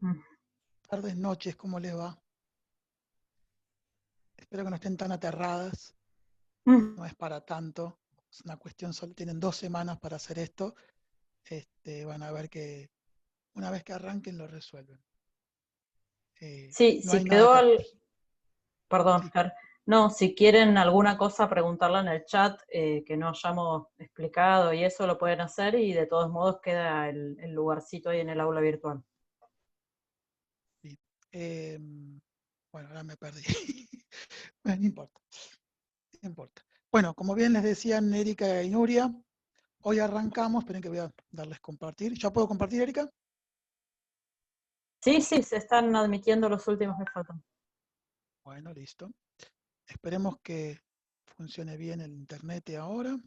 Mm. Tardes, noches, ¿cómo les va? Espero que no estén tan aterradas, no es para tanto, es una cuestión, solo tienen 2 semanas para hacer esto, van a ver que una vez que arranquen lo resuelven. Sí, No si hay nada quedó que... perdón, Sí. Fer. No, si quieren alguna cosa preguntarla en el chat que no hayamos explicado y eso lo pueden hacer y de todos modos queda el lugarcito ahí en el aula virtual. Sí. Eh, bueno, ahora me perdí. Bueno, no importa, no importa. Bueno, como bien les decían Erika y Nuria, hoy arrancamos, esperen que voy a darles compartir. ¿Ya puedo compartir, Erika? Sí, sí, se están admitiendo los últimos que faltan. Bueno, listo. Esperemos que funcione bien el internet ahora.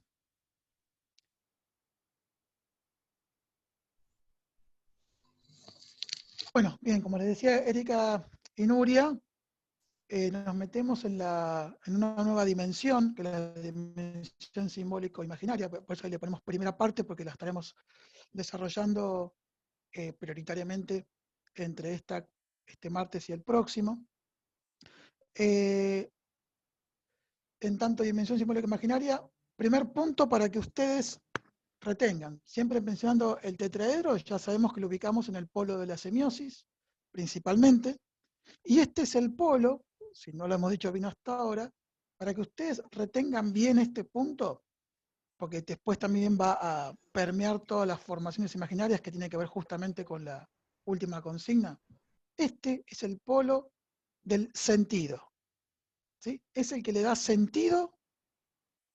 Bueno, bien, como les decía Erika y Nuria, nos metemos en una nueva dimensión, que es la dimensión simbólico-imaginaria, por eso ahí le ponemos primera parte, porque la estaremos desarrollando prioritariamente entre este martes y el próximo. En tanto dimensión simbólico-imaginaria, primer punto para que ustedes retengan, siempre mencionando el tetraedro, ya sabemos que lo ubicamos en el polo de la semiosis, principalmente, y este es el polo, si no lo hemos dicho bien hasta ahora, para que ustedes retengan bien este punto, porque después también va a permear todas las formaciones imaginarias que tiene que ver justamente con la última consigna. Este es el polo del sentido, ¿sí? Es el que le da sentido.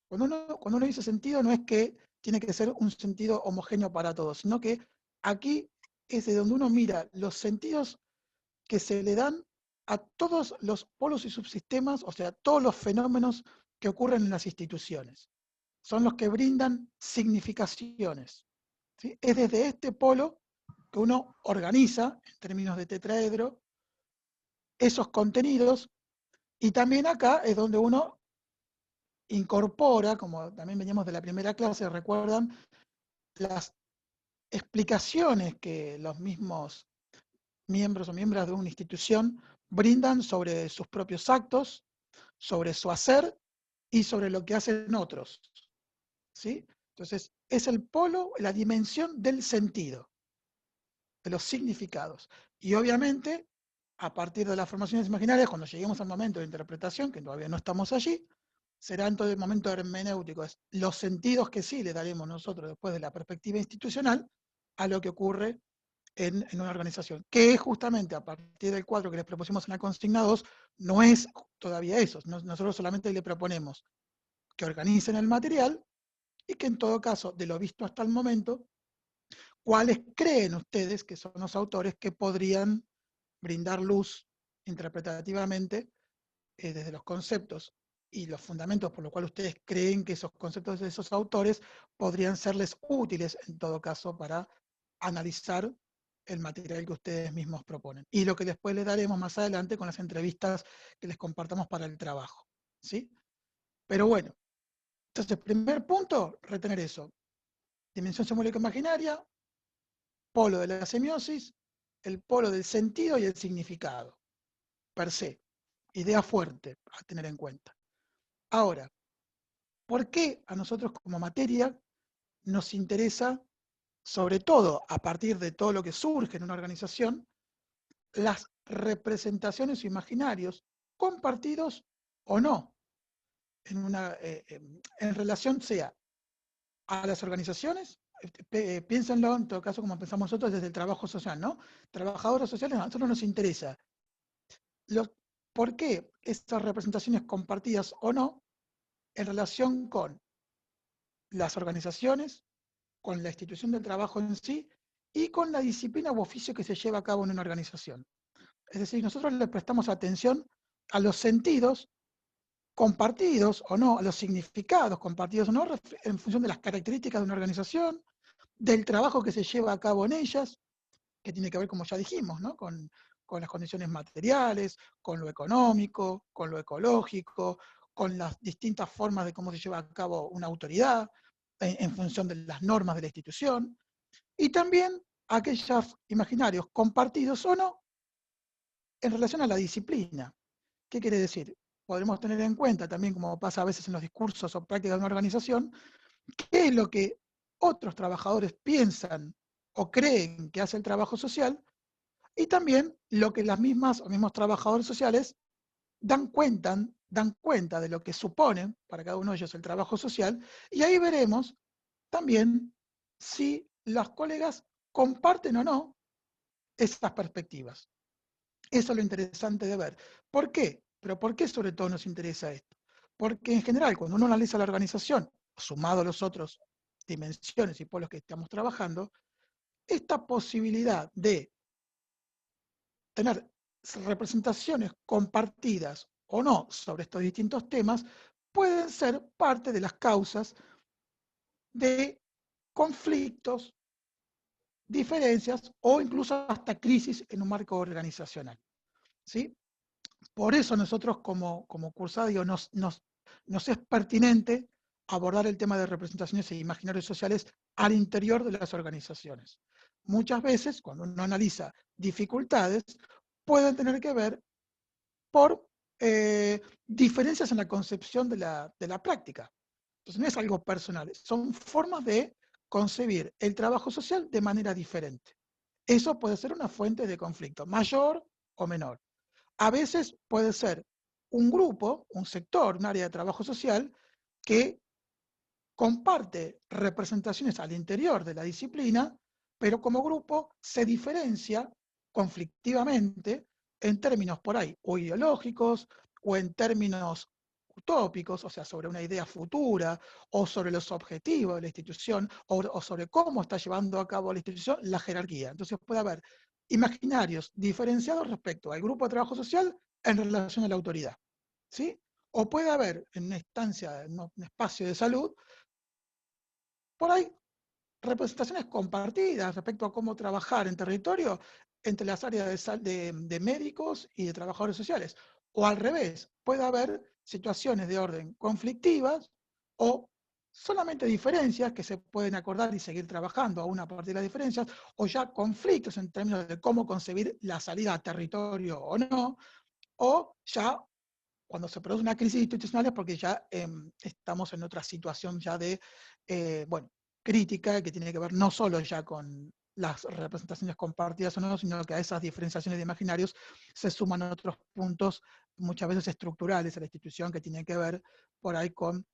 Cuando uno dice sentido, no es que tiene que ser un sentido homogéneo para todos, sino que aquí es de donde uno mira los sentidos que se le dan a todos los polos y subsistemas, o sea, todos los fenómenos que ocurren en las instituciones. Son los que brindan significaciones, ¿sí? Es desde este polo que uno organiza, en términos de tetraedro, esos contenidos, y también acá es donde uno incorpora, como también veníamos de la primera clase, recuerdan, las explicaciones que los mismos miembros o miembros de una institución brindan sobre sus propios actos, sobre su hacer y sobre lo que hacen otros, ¿sí? Entonces, es el polo, la dimensión del sentido, de los significados. Y obviamente, a partir de las formaciones imaginarias, cuando lleguemos al momento de interpretación, que todavía no estamos allí, será entonces el momento hermenéutico, es los sentidos que sí le daremos nosotros después de la perspectiva institucional a lo que ocurre en una organización, que es justamente a partir del cuadro que les propusimos en la consigna 2, no es todavía eso, nosotros solamente le proponemos que organicen el material y que en todo caso, de lo visto hasta el momento, ¿cuáles creen ustedes que son los autores que podrían brindar luz interpretativamente desde los conceptos y los fundamentos por los cuales ustedes creen que esos conceptos de esos autores podrían serles útiles en todo caso para analizar el material que ustedes mismos proponen? Y lo que después les daremos más adelante con las entrevistas que les compartamos para el trabajo, ¿sí? Pero bueno, entonces, primer punto, retener eso. Dimensión simbólica imaginaria, polo de la semiosis, el polo del sentido y el significado, per se. Idea fuerte a tener en cuenta. Ahora, ¿por qué a nosotros como materia nos interesa, sobre todo a partir de todo lo que surge en una organización, las representaciones o imaginarios, compartidos o no, en relación sea a las organizaciones? Piénsenlo en todo caso como pensamos nosotros desde el trabajo social, ¿no? Trabajadores sociales, a nosotros nos interesa por qué estas representaciones compartidas o no en relación con las organizaciones, con la institución del trabajo en sí y con la disciplina u oficio que se lleva a cabo en una organización. Es decir, nosotros le prestamos atención a los sentidos compartidos o no, a los significados compartidos o no, en función de las características de una organización, del trabajo que se lleva a cabo en ellas, que tiene que ver, como ya dijimos, ¿no? con las condiciones materiales, con lo económico, con lo ecológico, con las distintas formas de cómo se lleva a cabo una autoridad, en función de las normas de la institución, y también aquellos imaginarios compartidos o no en relación a la disciplina. ¿Qué quiere decir? Podremos tener en cuenta también, como pasa a veces en los discursos o prácticas de una organización, qué es lo que otros trabajadores piensan o creen que hace el trabajo social, y también lo que las mismas o mismos trabajadores sociales dan cuenta de lo que suponen para cada uno de ellos el trabajo social, y ahí veremos también si los colegas comparten o no esas perspectivas. Eso es lo interesante de ver. ¿Por qué? Pero ¿por qué sobre todo nos interesa esto? Porque en general, cuando uno analiza la organización, sumado a los otros dimensiones y polos que estamos trabajando, esta posibilidad de tener representaciones compartidas o no sobre estos distintos temas pueden ser parte de las causas de conflictos, diferencias o incluso hasta crisis en un marco organizacional. ¿Sí? Por eso nosotros como cursadio nos es pertinente abordar el tema de representaciones e imaginarios sociales al interior de las organizaciones. Muchas veces, cuando uno analiza dificultades, pueden tener que ver por diferencias en la concepción de la práctica. Entonces no es algo personal, son formas de concebir el trabajo social de manera diferente. Eso puede ser una fuente de conflicto, mayor o menor. A veces puede ser un grupo, un sector, un área de trabajo social que comparte representaciones al interior de la disciplina, pero como grupo se diferencia conflictivamente en términos por ahí o ideológicos o en términos utópicos, o sea, sobre una idea futura o sobre los objetivos de la institución o sobre cómo está llevando a cabo la institución la jerarquía. Entonces puede haber imaginarios diferenciados respecto al grupo de trabajo social en relación a la autoridad, ¿sí? O puede haber en una instancia, en un espacio de salud, por ahí representaciones compartidas respecto a cómo trabajar en territorio entre las áreas de médicos y de trabajadores sociales. O al revés, puede haber situaciones de orden conflictivas o solamente diferencias que se pueden acordar y seguir trabajando aún a partir de las diferencias, o ya conflictos en términos de cómo concebir la salida a territorio o no, o ya cuando se produce una crisis institucional es porque ya estamos en otra situación ya de, bueno, crítica, que tiene que ver no solo ya con las representaciones compartidas o no, sino que a esas diferenciaciones de imaginarios se suman otros puntos muchas veces estructurales a la institución que tienen que ver por ahí con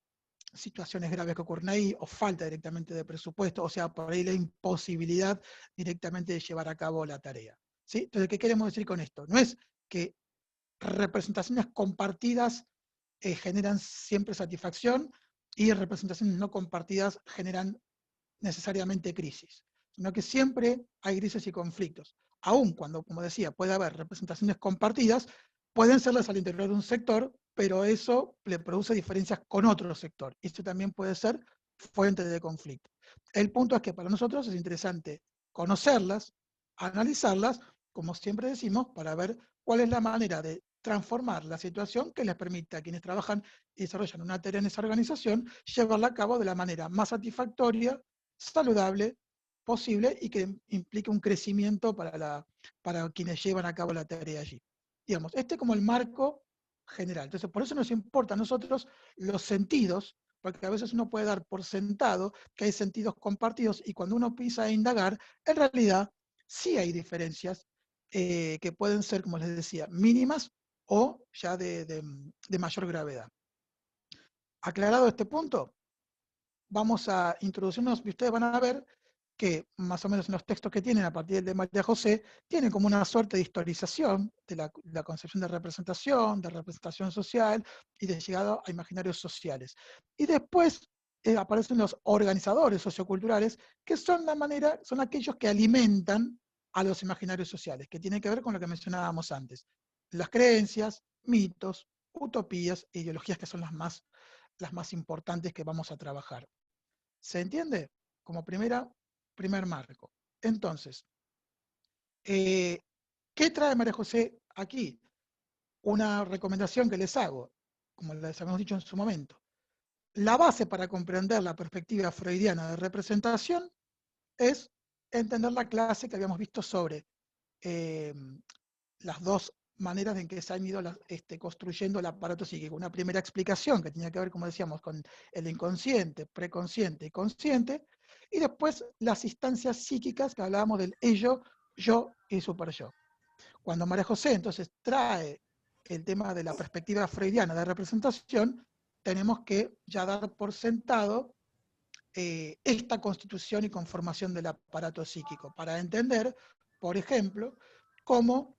situaciones graves que ocurren ahí, o falta directamente de presupuesto, o sea, por ahí la imposibilidad directamente de llevar a cabo la tarea. ¿Sí? Entonces, ¿qué queremos decir con esto? No es que representaciones compartidas generan siempre satisfacción y representaciones no compartidas generan necesariamente crisis, sino que siempre hay crisis y conflictos. Aún cuando, como decía, puede haber representaciones compartidas, pueden serlas al interior de un sector, pero eso le produce diferencias con otro sector. Y esto también puede ser fuente de conflicto. El punto es que para nosotros es interesante conocerlas, analizarlas, como siempre decimos, para ver cuál es la manera de transformar la situación que les permita a quienes trabajan y desarrollan una tarea en esa organización, llevarla a cabo de la manera más satisfactoria, saludable posible y que implique un crecimiento para quienes llevan a cabo la tarea allí. Digamos, este como el marco general. Entonces, por eso nos importa a nosotros los sentidos, porque a veces uno puede dar por sentado que hay sentidos compartidos y cuando uno empieza a indagar, en realidad sí hay diferencias que pueden ser, como les decía, mínimas o ya de mayor gravedad. Aclarado este punto, vamos a introducirnos y ustedes van a ver que más o menos en los textos que tienen a partir de María José, tienen como una suerte de historización de la concepción de representación social y de llegada a imaginarios sociales. Y después aparecen los organizadores socioculturales, que son son aquellos que alimentan a los imaginarios sociales, que tienen que ver con lo que mencionábamos antes. Las creencias, mitos, utopías e ideologías que son las más importantes que vamos a trabajar. ¿Se entiende? Como primer marco. Entonces, ¿qué trae María José aquí? Una recomendación que les hago, como les habíamos dicho en su momento. La base para comprender la perspectiva freudiana de representación es entender la clase que habíamos visto sobre las dos maneras en que se han ido construyendo el aparato psíquico. Una primera explicación que tenía que ver, como decíamos, con el inconsciente, preconsciente y consciente, y después las instancias psíquicas que hablábamos del ello, yo y super yo. Cuando María José entonces trae el tema de la perspectiva freudiana de representación, tenemos que ya dar por sentado esta constitución y conformación del aparato psíquico, para entender, por ejemplo, cómo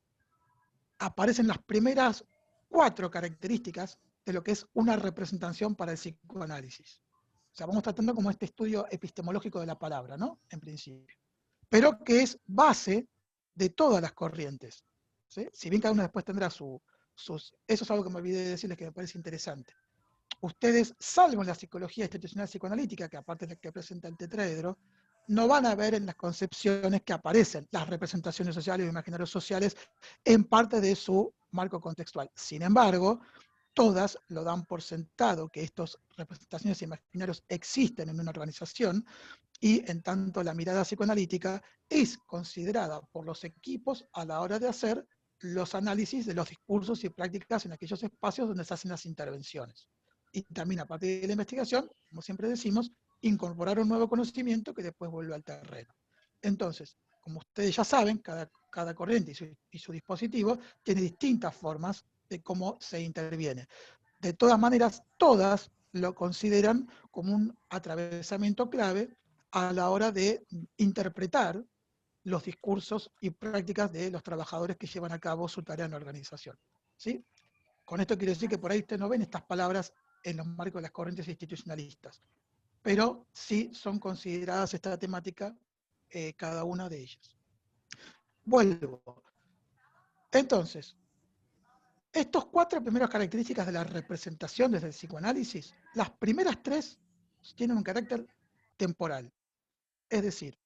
aparecen las primeras 4 características de lo que es una representación para el psicoanálisis. O sea, vamos tratando como este estudio epistemológico de la palabra, ¿no? En principio. Pero que es base de todas las corrientes. ¿Sí? Si bien cada uno después tendrá sus... Eso es algo que me olvidé de decirles que me parece interesante. Ustedes, salvo en la psicología institucional psicoanalítica, que aparte es la que presenta el tetraedro, no van a ver en las concepciones que aparecen las representaciones sociales o imaginarios sociales en parte de su marco contextual. Sin embargo, todas lo dan por sentado que estas representaciones imaginarios existen en una organización, y en tanto la mirada psicoanalítica es considerada por los equipos a la hora de hacer los análisis de los discursos y prácticas en aquellos espacios donde se hacen las intervenciones. Y también a partir de la investigación, como siempre decimos, incorporar un nuevo conocimiento que después vuelve al terreno. Entonces, como ustedes ya saben, cada corriente y su dispositivo tiene distintas formas de cómo se interviene. De todas maneras, todas lo consideran como un atravesamiento clave a la hora de interpretar los discursos y prácticas de los trabajadores que llevan a cabo su tarea en la organización. ¿Sí? Con esto quiero decir que por ahí ustedes no ven estas palabras en los marcos de las corrientes institucionalistas, pero sí son consideradas esta temática cada una de ellas. Vuelvo. Entonces, estos 4 primeras características de la representación desde el psicoanálisis, las primeras 3 tienen un carácter temporal. Es decir,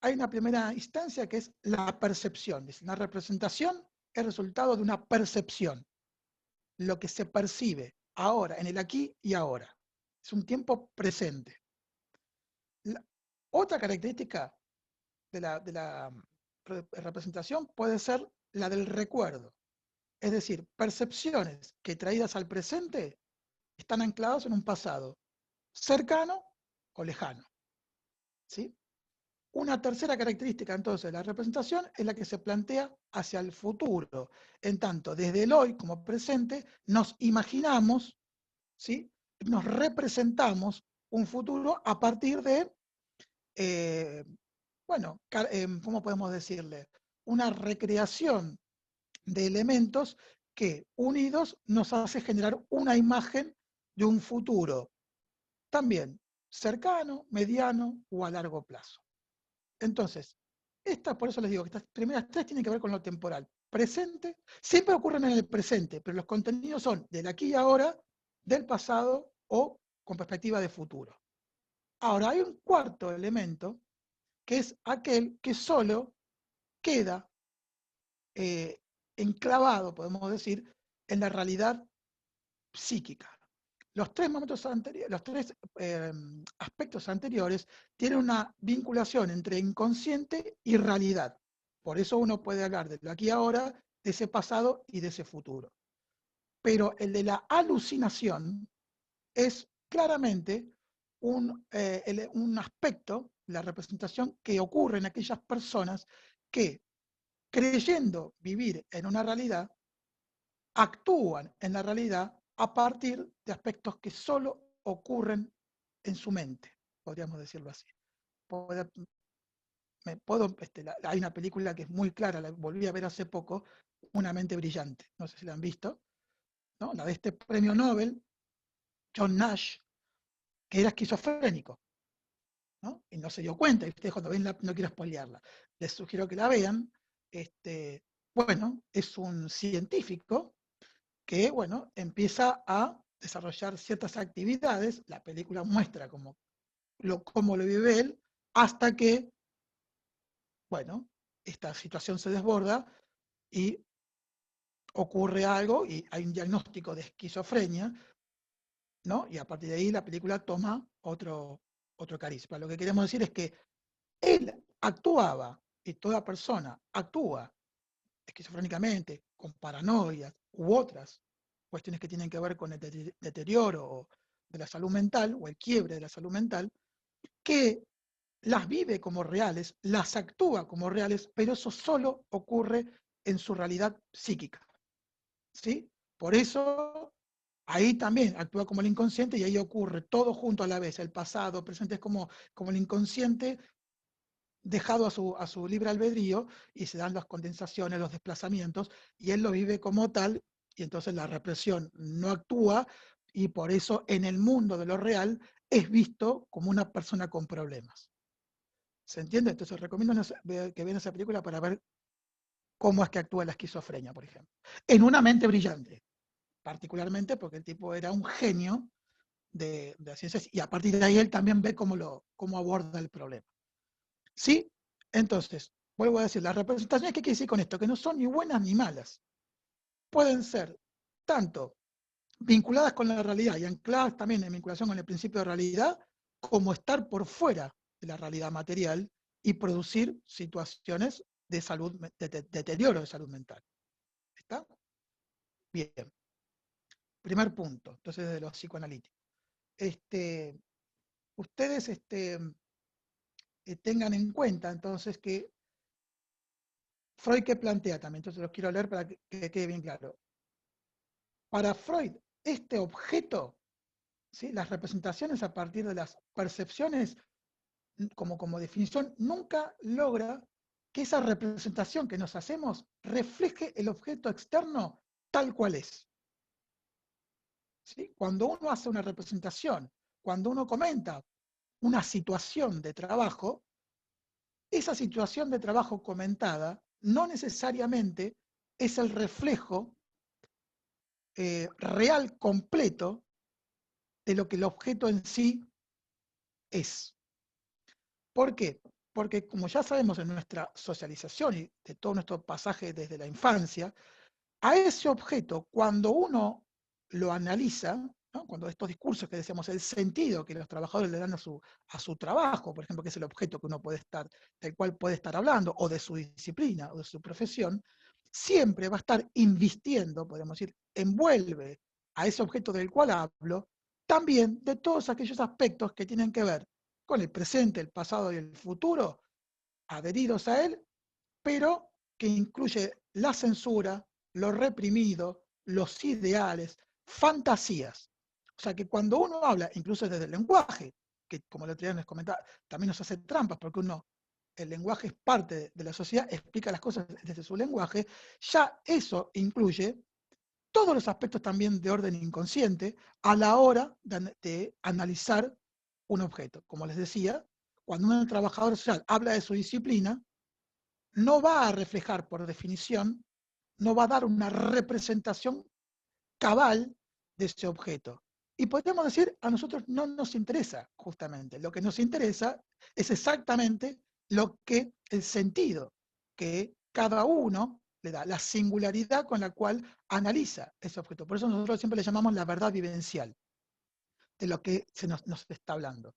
hay una primera instancia que es la percepción. Una representación es resultado de una percepción. Lo que se percibe ahora, en el aquí y ahora. Es un tiempo presente. Otra característica de la representación puede ser la del recuerdo. Es decir, percepciones que traídas al presente están ancladas en un pasado cercano o lejano. ¿Sí? Una tercera característica entonces de la representación es la que se plantea hacia el futuro. En tanto, desde el hoy como presente, nos imaginamos, ¿sí? Nos representamos un futuro a partir de, bueno, ¿cómo podemos decirle? Una recreación de elementos que unidos nos hace generar una imagen de un futuro, también cercano, mediano o a largo plazo. Entonces, por eso les digo que estas primeras 3 tienen que ver con lo temporal. Presente, siempre ocurren en el presente, pero los contenidos son del aquí y ahora, del pasado o con perspectiva de futuro. Ahora, hay un cuarto elemento, que es aquel que solo queda enclavado, podemos decir, en la realidad psíquica. Los 3 momentos anteriores, los 3 aspectos anteriores tienen una vinculación entre inconsciente y realidad. Por eso uno puede hablar de lo aquí y ahora, de ese pasado y de ese futuro. Pero el de la alucinación es claramente un aspecto, la representación que ocurre en aquellas personas que, creyendo vivir en una realidad, actúan en la realidad a partir de aspectos que solo ocurren en su mente, podríamos decirlo así. Hay una película que es muy clara, la volví a ver hace poco, Una mente brillante, no sé si la han visto, ¿no? La de este premio Nobel, John Nash, que era esquizofrénico, ¿no? Y no se dio cuenta, y ustedes cuando ven no quiero spoilearla, les sugiero que la vean. Bueno, es un científico que, bueno, empieza a desarrollar ciertas actividades, la película muestra cómo lo vive él, hasta que, bueno, esta situación se desborda y ocurre algo y hay un diagnóstico de esquizofrenia, ¿no? Y a partir de ahí la película toma otro cariz. Pero lo que queremos decir es que él actuaba, y toda persona actúa esquizofrénicamente, con paranoia u otras cuestiones que tienen que ver con el deterioro de la salud mental o el quiebre de la salud mental, que las vive como reales, las actúa como reales, pero eso solo ocurre en su realidad psíquica. ¿Sí? Por eso ahí también actúa como el inconsciente y ahí ocurre todo junto a la vez, el pasado, presente, es como el inconsciente dejado a su libre albedrío y se dan las condensaciones, los desplazamientos, y él lo vive como tal, y entonces la represión no actúa, y por eso en el mundo de lo real es visto como una persona con problemas. ¿Se entiende? Entonces recomiendo que vean esa película para ver cómo es que actúa la esquizofrenia, por ejemplo. En una mente brillante, particularmente porque el tipo era un genio de las ciencias, y a partir de ahí él también ve cómo aborda el problema. ¿Sí? Entonces, vuelvo a decir, las representaciones, ¿qué quiere decir con esto? Que no son ni buenas ni malas. Pueden ser tanto vinculadas con la realidad y ancladas también en vinculación con el principio de realidad, como estar por fuera de la realidad material y producir situaciones de salud, de deterioro de salud mental. ¿Está? Bien. Primer punto, entonces, de los psicoanalíticos. Ustedes tengan en cuenta, entonces, que Freud, ¿qué plantea también? Entonces los quiero leer para que quede bien claro. Para Freud, este objeto, ¿sí?, las representaciones a partir de las percepciones, como definición, nunca logra que esa representación que nos hacemos refleje el objeto externo tal cual es. ¿Sí? Cuando uno hace una representación, cuando uno comenta una situación de trabajo, esa situación de trabajo comentada no necesariamente es el reflejo real completo de lo que el objeto en sí es. ¿Por qué? Porque como ya sabemos en nuestra socialización y de todo nuestro pasaje desde la infancia, a ese objeto, cuando uno lo analiza, ¿no?, cuando estos discursos que decíamos, el sentido que los trabajadores le dan a su trabajo, por ejemplo, que es el objeto que uno puede estar, del cual puede estar hablando, o de su disciplina, o de su profesión, siempre va a estar invistiendo, podemos decir, envuelve a ese objeto del cual hablo, también de todos aquellos aspectos que tienen que ver con el presente, el pasado y el futuro, adheridos a él, pero que incluye la censura, lo reprimido, los ideales, fantasías. O sea que cuando uno habla, incluso desde el lenguaje, que como el otro día les comentaba, también nos hace trampas, porque el lenguaje es parte de la sociedad, explica las cosas desde su lenguaje, ya eso incluye todos los aspectos también de orden inconsciente a la hora de analizar un objeto. Como les decía, cuando un trabajador social habla de su disciplina, no va a reflejar por definición, no va a dar una representación cabal de ese objeto. Y podríamos decir, a nosotros no nos interesa justamente. Lo que nos interesa es exactamente el sentido que cada uno le da, la singularidad con la cual analiza ese objeto. Por eso nosotros siempre le llamamos la verdad vivencial de lo que nos está hablando.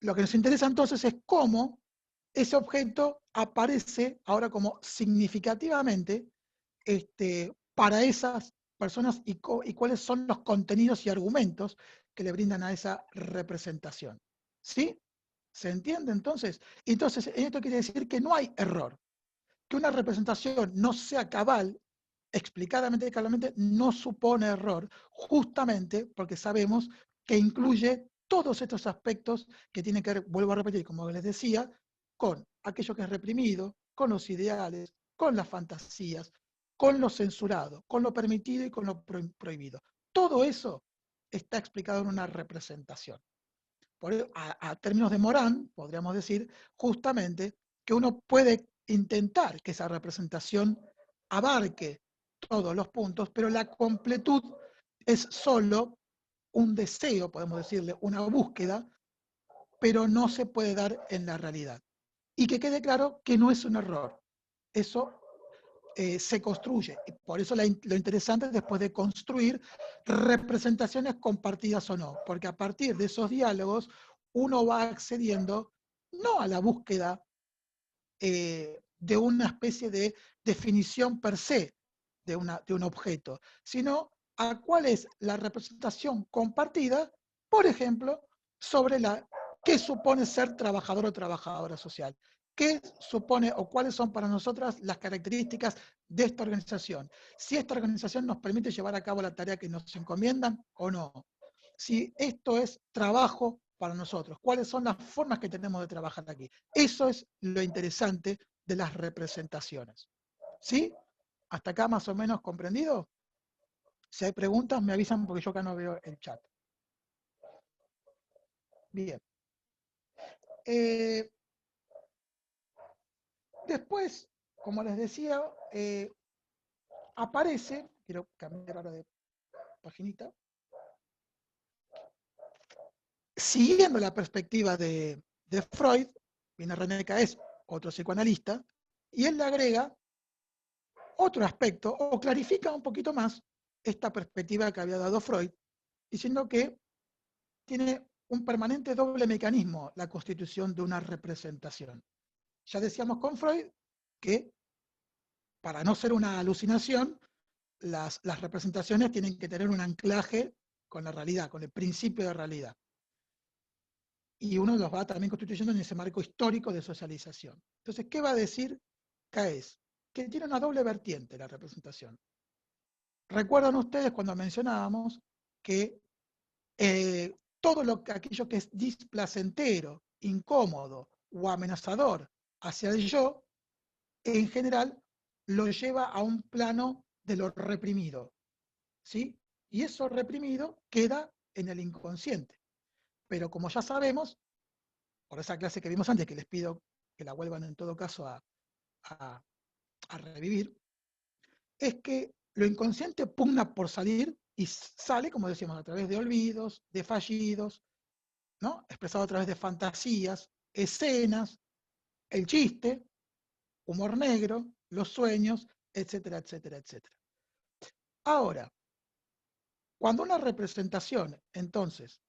Lo que nos interesa entonces es cómo ese objeto aparece ahora como significativamente para esas personas y cuáles son los contenidos y argumentos que le brindan a esa representación. ¿Sí? ¿Se entiende entonces? Entonces, esto quiere decir que no hay error. Que una representación no sea cabal, explicadamente y claramente, no supone error, justamente porque sabemos que incluye todos estos aspectos que tienen que ver, vuelvo a repetir, como les decía, con aquello que es reprimido, con los ideales, con las fantasías, con lo censurado, con lo permitido y con lo prohibido. Todo eso está explicado en una representación. A términos de Morán, podríamos decir justamente que uno puede intentar que esa representación abarque todos los puntos, pero la completud es solo un deseo, podemos decirle, una búsqueda, pero no se puede dar en la realidad. Y que quede claro que no es un error. Eso se construye. Y por eso lo interesante es después de construir representaciones compartidas o no, porque a partir de esos diálogos uno va accediendo no a la búsqueda de una especie de definición per se de un objeto, sino a cuál es la representación compartida, por ejemplo, sobre qué supone ser trabajador o trabajadora social. ¿Qué supone o cuáles son para nosotras las características de esta organización? Si esta organización nos permite llevar a cabo la tarea que nos encomiendan o no. Si esto es trabajo para nosotros, cuáles son las formas que tenemos de trabajar aquí. Eso es lo interesante de las representaciones. ¿Sí? ¿Hasta acá más o menos comprendido? Si hay preguntas, me avisan porque yo acá no veo el chat. Bien. Después, como les decía, aparece, quiero cambiar ahora de paginita, siguiendo la perspectiva de Freud, viene René Caes, otro psicoanalista, y él le agrega otro aspecto, o clarifica un poquito más esta perspectiva que había dado Freud, diciendo que tiene un permanente doble mecanismo la constitución de una representación. Ya decíamos con Freud que para no ser una alucinación, las representaciones tienen que tener un anclaje con la realidad, con el principio de realidad. Y uno los va también constituyendo en ese marco histórico de socialización. Entonces, ¿qué va a decir Caes? Que tiene una doble vertiente la representación. Recuerdan ustedes cuando mencionábamos que todo aquello que es displacentero, incómodo o amenazador hacia el yo, en general lo lleva a un plano de lo reprimido, ¿sí? Y eso reprimido queda en el inconsciente. Pero como ya sabemos, por esa clase que vimos antes, que les pido que la vuelvan en todo caso a revivir, es que lo inconsciente pugna por salir y sale, como decíamos, a través de olvidos, de fallidos, ¿no? Expresado a través de fantasías, escenas, el chiste, humor negro, los sueños, etcétera, etcétera, etcétera. Ahora, cuando una representación, entonces,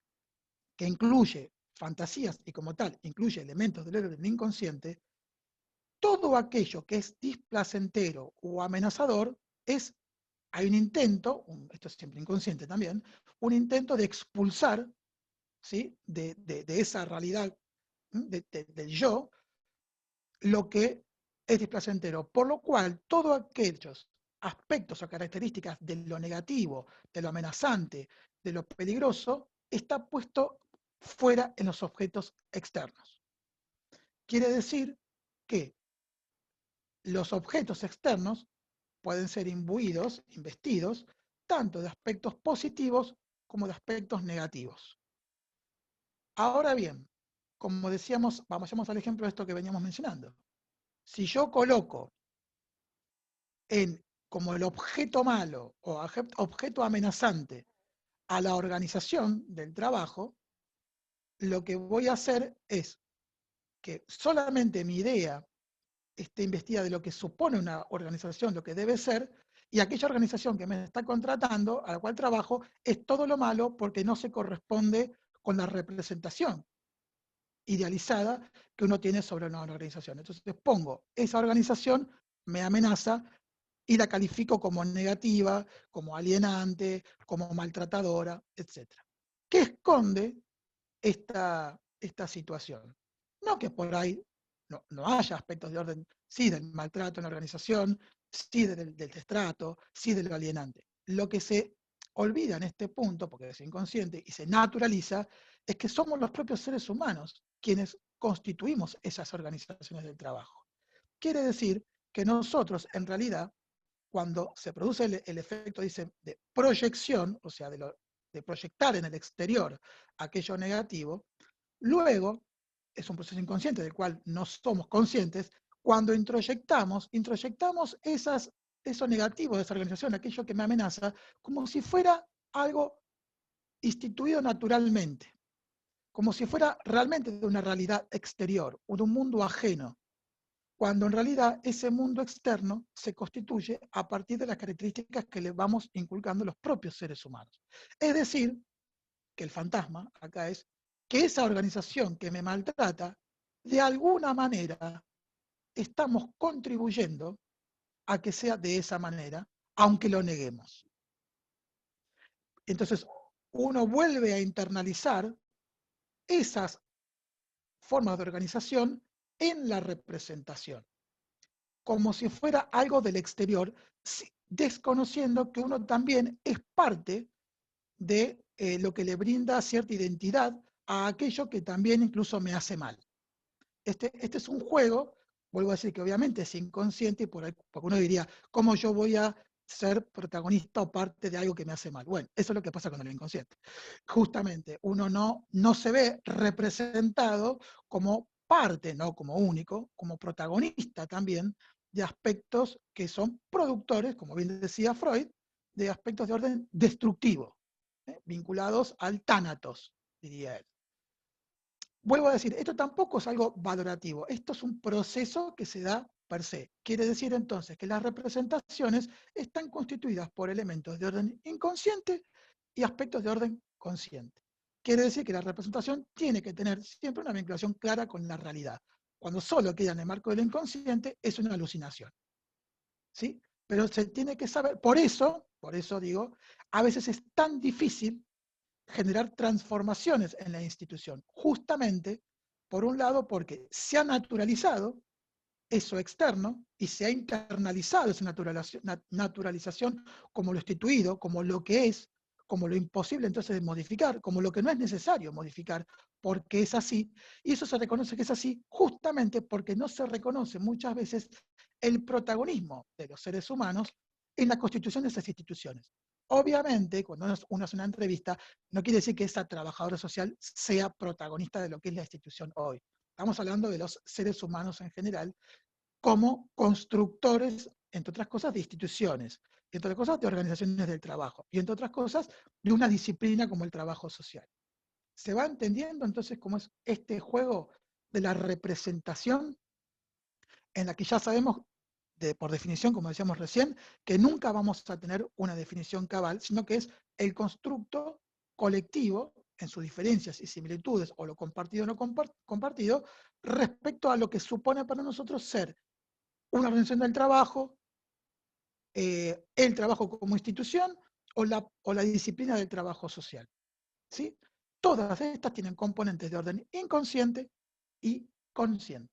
que incluye fantasías y como tal incluye elementos del orden inconsciente, todo aquello que es displacentero o amenazador hay un intento, esto es siempre inconsciente también, un intento de expulsar, ¿sí? de esa realidad del yo, lo que es displacentero, por lo cual todos aquellos aspectos o características de lo negativo, de lo amenazante, de lo peligroso, está puesto fuera en los objetos externos. Quiere decir que los objetos externos pueden ser imbuidos, investidos, tanto de aspectos positivos como de aspectos negativos. Ahora bien, como decíamos, vamos al ejemplo de esto que veníamos mencionando. Si yo coloco como el objeto malo o objeto amenazante a la organización del trabajo, lo que voy a hacer es que solamente mi idea esté investida de lo que supone una organización, lo que debe ser, y aquella organización que me está contratando, a la cual trabajo, es todo lo malo porque no se corresponde con la representación idealizada que uno tiene sobre una organización. Entonces pongo, esa organización me amenaza y la califico como negativa, como alienante, como maltratadora, etc. ¿Qué esconde esta situación? No que por ahí no haya aspectos de orden, sí del maltrato en la organización, sí del destrato, sí de lo alienante. Lo que se olvida en este punto, porque es inconsciente y se naturaliza, es que somos los propios seres humanos quienes constituimos esas organizaciones del trabajo. Quiere decir que nosotros, en realidad, cuando se produce el efecto, dice, de proyección, o sea, de proyectar en el exterior aquello negativo, luego, es un proceso inconsciente del cual no somos conscientes, cuando introyectamos eso negativo de esa organización, aquello que me amenaza, como si fuera algo instituido naturalmente, como si fuera realmente de una realidad exterior o de un mundo ajeno, cuando en realidad ese mundo externo se constituye a partir de las características que le vamos inculcando los propios seres humanos. Es decir, que el fantasma acá es que esa organización que me maltrata, de alguna manera, estamos contribuyendo a que sea de esa manera, aunque lo neguemos. Entonces, uno vuelve a internalizar esas formas de organización en la representación, como si fuera algo del exterior, desconociendo que uno también es parte de lo que le brinda cierta identidad a aquello que también incluso me hace mal. Este es un juego, vuelvo a decir que obviamente es inconsciente, porque uno diría, ¿cómo yo voy a ser protagonista o parte de algo que me hace mal? Bueno, eso es lo que pasa con el inconsciente. Justamente, uno no se ve representado como parte, no como único, como protagonista también de aspectos que son productores, como bien decía Freud, de aspectos de orden destructivo, vinculados al tánatos, diría él. Vuelvo a decir, esto tampoco es algo valorativo, esto es un proceso que se da per se. Quiere decir entonces que las representaciones están constituidas por elementos de orden inconsciente y aspectos de orden consciente. Quiere decir que la representación tiene que tener siempre una vinculación clara con la realidad. Cuando solo queda en el marco del inconsciente, es una alucinación. ¿Sí? Pero se tiene que saber, por eso digo, a veces es tan difícil generar transformaciones en la institución, justamente, por un lado, porque se ha naturalizado eso externo y se ha internalizado esa naturalización como lo instituido, como lo que es, como lo imposible entonces de modificar, como lo que no es necesario modificar, porque es así, y eso se reconoce que es así justamente porque no se reconoce muchas veces el protagonismo de los seres humanos en la constitución de esas instituciones. Obviamente, cuando uno hace una entrevista, no quiere decir que esa trabajadora social sea protagonista de lo que es la institución hoy. Estamos hablando de los seres humanos en general, como constructores, entre otras cosas, de instituciones, entre otras cosas, de organizaciones del trabajo, y entre otras cosas, de una disciplina como el trabajo social. ¿Se va entendiendo entonces cómo es este juego de la representación en la que ya sabemos, por definición, como decíamos recién, que nunca vamos a tener una definición cabal, sino que es el constructo colectivo en sus diferencias y similitudes, o lo compartido o no compartido, respecto a lo que supone para nosotros ser una organización del trabajo, el trabajo como institución o la disciplina del trabajo social. ¿Sí? Todas estas tienen componentes de orden inconsciente y consciente.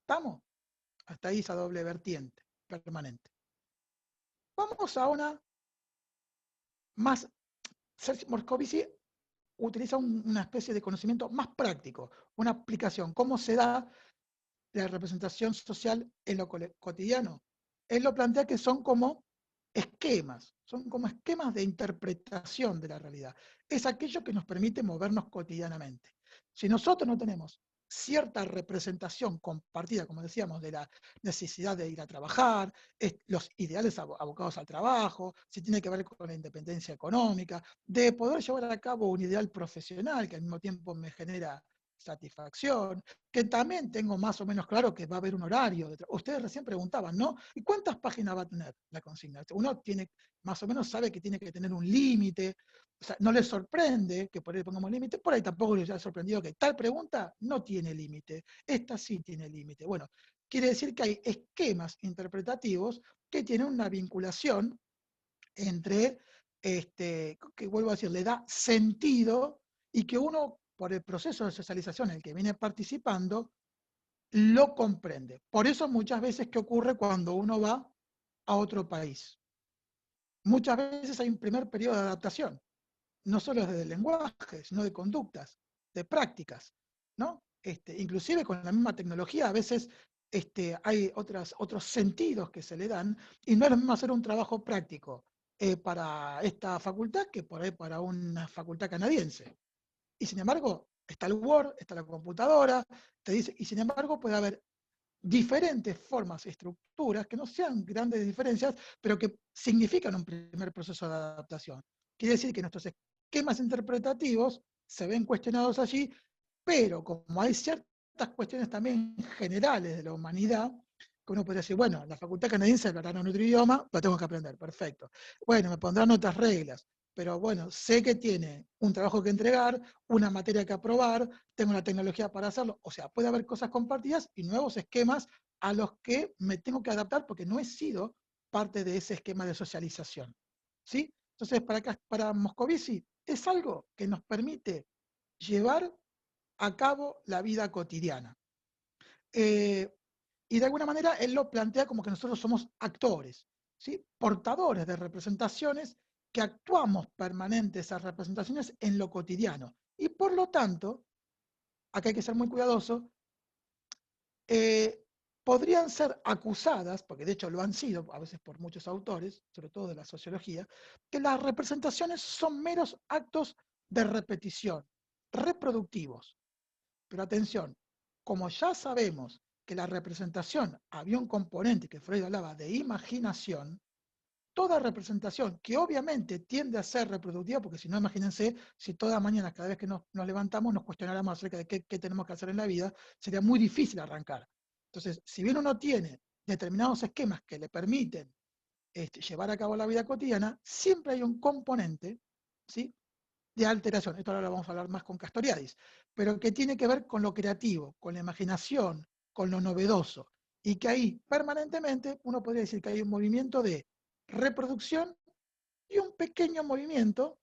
¿Estamos? Hasta ahí esa doble vertiente permanente. Vamos a una más. Sergio Moscovici utiliza una especie de conocimiento más práctico, una aplicación. ¿Cómo se da la representación social en lo cotidiano? Él lo plantea que son como esquemas de interpretación de la realidad. Es aquello que nos permite movernos cotidianamente. Si nosotros no tenemos cierta representación compartida, como decíamos, de la necesidad de ir a trabajar, los ideales abocados al trabajo, si tiene que ver con la independencia económica, de poder llevar a cabo un ideal profesional que al mismo tiempo me genera satisfacción, que también tengo más o menos claro que va a haber un horario. Ustedes recién preguntaban, ¿no? ¿Y cuántas páginas va a tener la consigna? Uno tiene, más o menos sabe que tiene que tener un límite, o sea, no les sorprende que por ahí pongamos límite, por ahí tampoco les ha sorprendido que tal pregunta no tiene límite, esta sí tiene límite. Bueno, quiere decir que hay esquemas interpretativos que tienen una vinculación entre, que vuelvo a decir, le da sentido y que uno, por el proceso de socialización en el que viene participando, lo comprende. Por eso muchas veces, ¿qué ocurre cuando uno va a otro país? Muchas veces hay un primer periodo de adaptación, no solo desde el lenguaje, sino de conductas, de prácticas, ¿no? Inclusive con la misma tecnología, a veces hay otros sentidos que se le dan, y no es lo mismo hacer un trabajo práctico para esta facultad que por ahí para una facultad canadiense. Y sin embargo, está el Word, está la computadora, te dice, y sin embargo puede haber diferentes formas y estructuras que no sean grandes diferencias, pero que significan un primer proceso de adaptación. Quiere decir que nuestros esquemas interpretativos se ven cuestionados allí, pero como hay ciertas cuestiones también generales de la humanidad, que uno puede decir, bueno, la facultad canadiense hablará en otro idioma, lo tengo que aprender, perfecto. Bueno, me pondrán otras reglas, pero bueno, sé que tiene un trabajo que entregar, una materia que aprobar, tengo una tecnología para hacerlo, o sea, puede haber cosas compartidas y nuevos esquemas a los que me tengo que adaptar porque no he sido parte de ese esquema de socialización. ¿Sí? Entonces, para Moscovici es algo que nos permite llevar a cabo la vida cotidiana. Y de alguna manera él lo plantea como que nosotros somos actores, ¿sí? Portadores de representaciones que actuamos permanentes esas representaciones en lo cotidiano. Y por lo tanto, acá hay que ser muy cuidadoso, podrían ser acusadas, porque de hecho lo han sido a veces por muchos autores, sobre todo de la sociología, que las representaciones son meros actos de repetición, reproductivos. Pero atención, como ya sabemos que la representación había un componente que Freud hablaba de imaginación, toda representación que obviamente tiende a ser reproductiva, porque si no, imagínense, si toda mañana, cada vez que nos levantamos, nos cuestionáramos acerca de qué tenemos que hacer en la vida, sería muy difícil arrancar. Entonces, si bien uno tiene determinados esquemas que le permiten llevar a cabo la vida cotidiana, siempre hay un componente, ¿sí?, de alteración. Esto ahora lo vamos a hablar más con Castoriadis, pero que tiene que ver con lo creativo, con la imaginación, con lo novedoso, y que ahí permanentemente uno podría decir que hay un movimiento de reproducción y un pequeño movimiento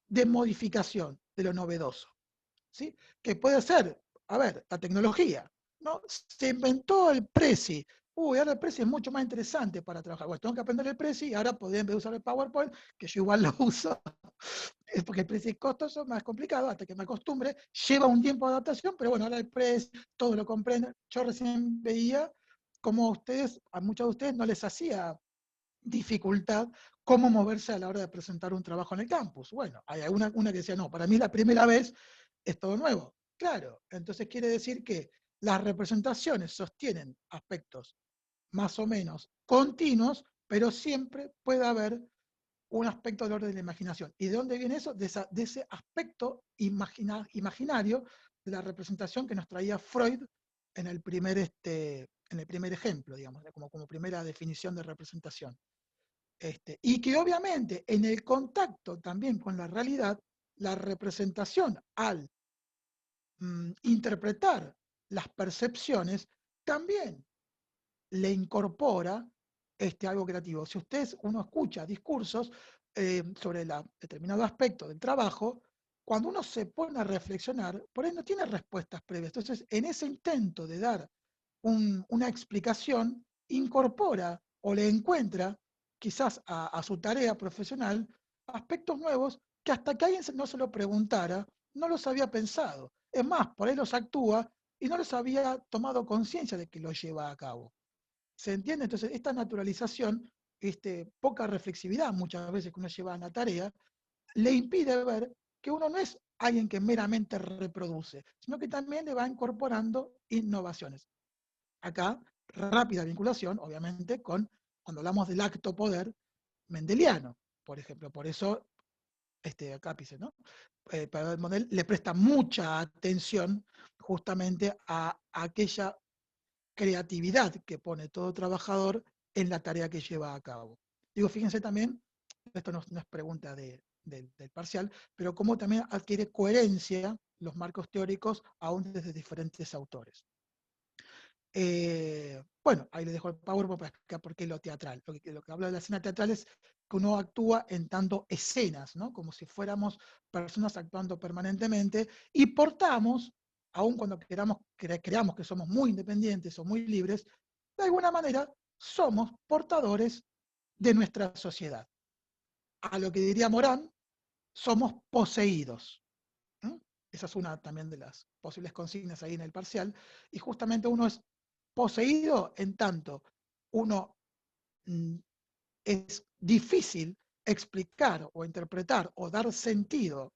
de modificación de lo novedoso, ¿sí? Que puede ser, a ver, la tecnología, ¿no? Se inventó el Prezi. Uy, ahora el Prezi es mucho más interesante para trabajar. Bueno, tengo que aprender el Prezi y ahora podría, en vez de usar el PowerPoint, que yo igual lo uso, es porque el Prezi es costoso, más complicado, hasta que me acostumbre, lleva un tiempo de adaptación, pero bueno, ahora el Prezi, todo lo comprenden. Yo recién veía cómo a muchos de ustedes no les hacía dificultad cómo moverse a la hora de presentar un trabajo en el campus. Bueno, hay una que decía, no, para mí la primera vez es todo nuevo. Claro, entonces quiere decir que las representaciones sostienen aspectos más o menos continuos, pero siempre puede haber un aspecto del orden de la imaginación. ¿Y de dónde viene eso? De ese aspecto imaginario de la representación que nos traía Freud en el primer ejemplo, digamos, como primera definición de representación. Y que obviamente en el contacto también con la realidad, la representación al interpretar las percepciones también le incorpora algo creativo. Si uno escucha discursos sobre determinado aspecto del trabajo, cuando uno se pone a reflexionar, por ahí no tiene respuestas previas. Entonces, en ese intento de dar una explicación, incorpora o le encuentra quizás a su tarea profesional aspectos nuevos que hasta que alguien no se lo preguntara, no los había pensado. Es más, por ahí los actúa y no los había tomado conciencia de que los lleva a cabo. ¿Se entiende? Entonces, esta naturalización, poca reflexividad muchas veces que uno lleva a la tarea, le impide ver que uno no es alguien que meramente reproduce, sino que también le va incorporando innovaciones. Acá, rápida vinculación, obviamente, cuando hablamos del acto poder mendeliano, por ejemplo. Por eso, acá dice, ¿no? Para el modelo le presta mucha atención justamente a aquella creatividad que pone todo trabajador en la tarea que lleva a cabo. Digo, fíjense también, esto no es pregunta del parcial, pero cómo también adquiere coherencia los marcos teóricos aún desde diferentes autores. Bueno, ahí les dejo el PowerPoint para explicar por qué lo teatral. Lo que habla de la escena teatral es que uno actúa en tanto escenas, ¿no? Como si fuéramos personas actuando permanentemente y portamos, aun cuando creamos que somos muy independientes o muy libres, de alguna manera somos portadores de nuestra sociedad. A lo que diría Morán, somos poseídos. ¿Mm? Esa es una también de las posibles consignas ahí en el parcial, y justamente uno es poseído en tanto uno es difícil explicar o interpretar o dar sentido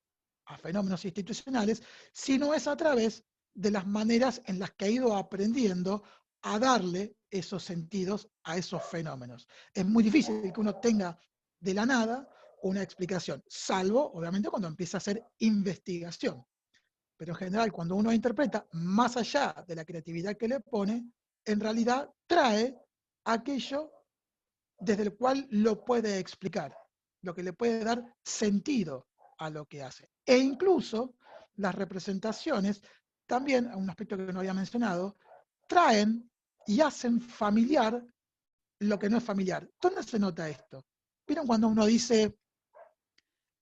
a fenómenos institucionales si no es a través de las maneras en las que ha ido aprendiendo a darle esos sentidos a esos fenómenos. Es muy difícil que uno tenga de la nada una explicación, salvo, obviamente, cuando empieza a hacer investigación. Pero en general, cuando uno interpreta, más allá de la creatividad que le pone, en realidad trae aquello desde el cual lo puede explicar, lo que le puede dar sentido a lo que hace. E incluso las representaciones, también, un aspecto que no había mencionado, traen y hacen familiar lo que no es familiar. ¿Dónde se nota esto? ¿Vieron cuando uno dice,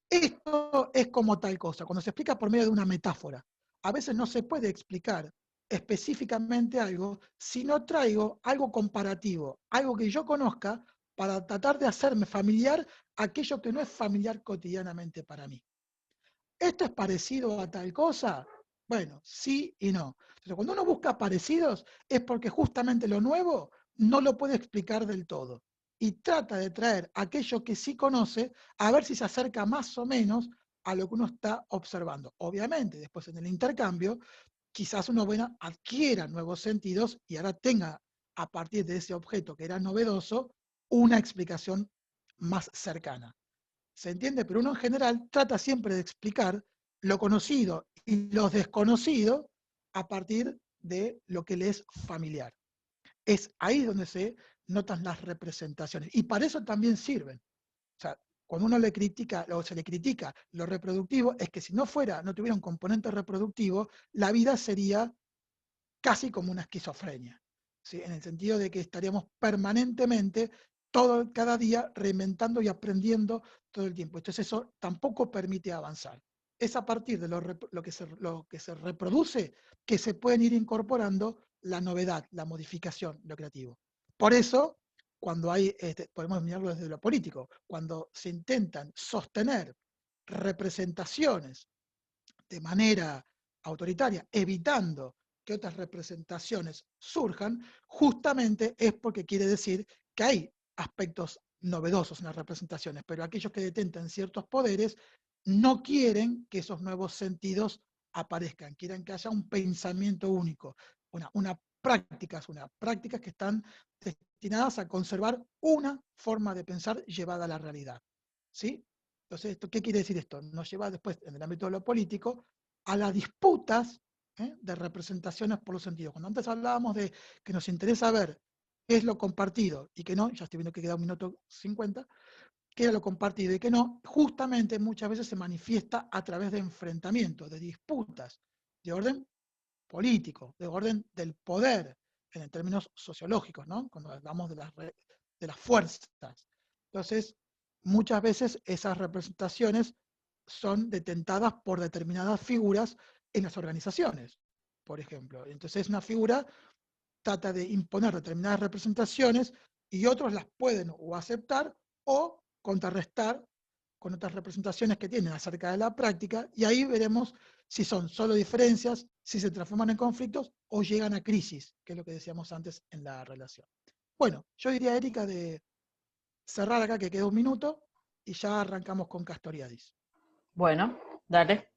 esto es como tal cosa? Cuando se explica por medio de una metáfora. A veces no se puede explicar específicamente algo si no traigo algo comparativo, algo que yo conozca para tratar de hacerme familiar aquello que no es familiar cotidianamente para mí. ¿Esto es parecido a tal cosa? Bueno, sí y no. Entonces, cuando uno busca parecidos es porque justamente lo nuevo no lo puede explicar del todo. Y trata de traer aquello que sí conoce a ver si se acerca más o menos a lo que uno está observando. Obviamente, después en el intercambio, quizás uno adquiera nuevos sentidos y ahora tenga, a partir de ese objeto que era novedoso, una explicación más cercana. ¿Se entiende? Pero uno en general trata siempre de explicar lo conocido y lo desconocido a partir de lo que le es familiar. Es ahí donde se notan las representaciones. Y para eso también sirven. O sea, cuando uno le critica, o se le critica lo reproductivo, es que si no tuviera un componente reproductivo, la vida sería casi como una esquizofrenia, ¿sí? En el sentido de que estaríamos permanentemente, cada día, reinventando y aprendiendo todo el tiempo. Entonces eso tampoco permite avanzar. Es a partir de lo que se reproduce que se pueden ir incorporando la novedad, la modificación, lo creativo. Por eso, cuando hay, podemos mirarlo desde lo político, cuando se intentan sostener representaciones de manera autoritaria, evitando que otras representaciones surjan, justamente es porque quiere decir que hay aspectos novedosos en las representaciones, pero aquellos que detentan ciertos poderes no quieren que esos nuevos sentidos aparezcan, quieren que haya un pensamiento único, unas prácticas que están destinadas a conservar una forma de pensar llevada a la realidad. ¿Sí? Entonces, ¿qué quiere decir esto? Nos lleva después, en el ámbito de lo político, a las disputas de representaciones por los sentidos. Cuando antes hablábamos de que nos interesa ver qué es lo compartido y qué no, ya estoy viendo que queda 1:50, qué era lo compartido y qué no, justamente muchas veces se manifiesta a través de enfrentamientos, de disputas, de orden político, de orden del poder, en términos sociológicos, ¿no? Cuando hablamos de las fuerzas. Entonces, muchas veces esas representaciones son detentadas por determinadas figuras en las organizaciones, por ejemplo. Entonces, una figura trata de imponer determinadas representaciones y otros las pueden o aceptar o contrarrestar con otras representaciones que tienen acerca de la práctica, y ahí veremos si son solo diferencias, si se transforman en conflictos o llegan a crisis, que es lo que decíamos antes en la relación. Bueno, yo diría, Erika, de cerrar acá, que queda 1 minuto, y ya arrancamos con Castoriadis. Bueno, dale.